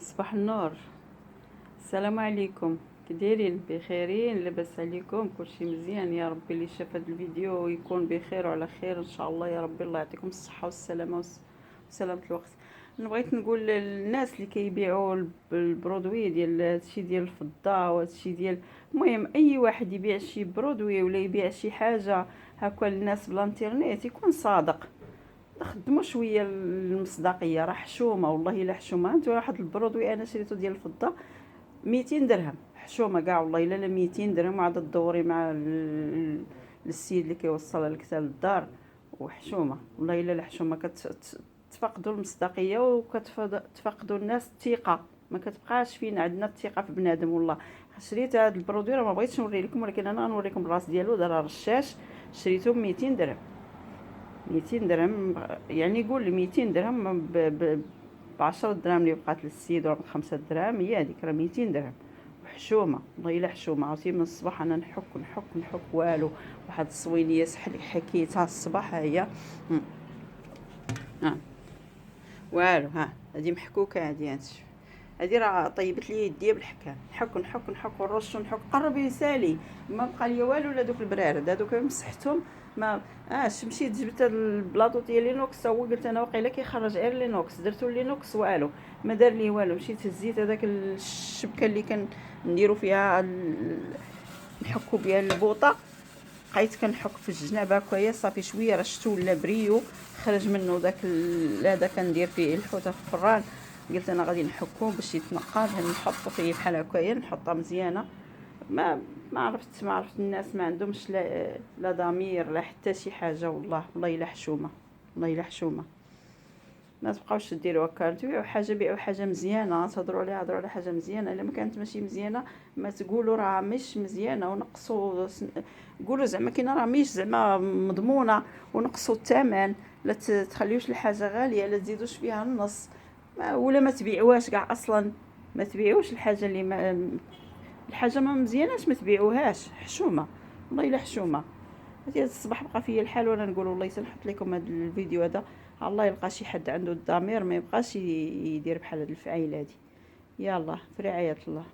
صباح النور. السلام عليكم، كي دايرين؟ بخيرين؟ لاباس عليكم؟ كلشي مزيان؟ يا ربي اللي شاف هذا الفيديو يكون بخير وعلى خير ان شاء الله. يا ربي الله يعطيكم الصحه والسلامه وسلامه الوقت. انا بغيت نقول للناس اللي كيبيعوا البرودوي ديال هادشي ديال الفضه وهادشي ديال، المهم اي واحد يبيع شي برودوي ولا يبيع شي حاجه هكا للناس بالانترنيت يكون صادق. نخدموا شويه المصداقيه، راه حشومه والله الا حشومه. انت واحد البرودوي انا شريته ديال الفضه 200 درهم حشومه كاع والله الا 200 درهم، وعاد تدوري مع السيد اللي كيوصلها لك حتى للدار وحشومه والله الا الحشومه. كتفقدوا المصداقيه وكتفقدوا الناس الثقه، ما كتبقاش فينا عندنا الثقه في بنادم. والله شريت هذا البرودوي، راه ما بغيتش نوري لكم ولكن انا غنوريكم الراس ديالو. دار رشاش شريته ب 200 درهم. 200 درهم يعني قول 200 درهم ب 10 دراهم اللي بقات للسيد ولا 5 دراهم، هي هذيك راه 200 درهم وحشومه والله الا حشومه. عرفتي من الصباح انا نحك والو. واحد الصوينيه حكيتها الصباح ها هي. ها والو، ها هذه محكوكه، هذه هانتشوف، هذه راه طيبت لي يديا بالحكام. نحك ونرش ونحك. قربي سالي، ما بقى ليا والو لا دوك البرارد هذوك مسحتهم. ما مشيت جبت هاد البلاطو ديال لينوكس، هو قلت انا واقيلا كيخرج غير لينوكس، درتو لينوكس والو ما دار لي والو. مشيت هزيت هذاك الشبكه اللي كنديرو فيها نحكو بها البوطه، بقيت كنحك في الجناب هكايا صافي شويه رشتو ولا بريو، خرج منه داك هذا كندير فيه الحوته في الفران. قلت انا غادي نحكو باش يتنقى، نحطو فيه بحال هكايا نحطها مزيانه. ما عرفت الناس ما عندهمش لا ضمير لا حتى شي حاجه. والله الا حشومه، والله الا حشومه. ما تبقاوش ديروا هكا، تبيعوا حاجه بيعوا حاجه مزيانه، تهضروا عليها هضروا على حاجه مزيانه. الا ما كانت ماشي مزيانه ما تقولوا راه مش مزيانه ونقصوا قولوا زعما كاينه راه مش زعما مضمونه ونقصوا الثمن. لا تخليوش الحاجه غاليه، لا تزيدوش فيها النص، ولا ما تبيعوهاش كاع اصلا. ما تبيعوش الحاجه اللي ما الحاجه ما مزياناش ما تبيعوهاش. حشومه والله الا حشومه. هذه الصباح بقى فيا الحال وانا نقول والله سنحط لكم هذا الفيديو هذا. الله يلقى شي حد عنده الضمير ما يبقاش يدير بحال هاد الفعيله هذه. يلا في رعايه الله.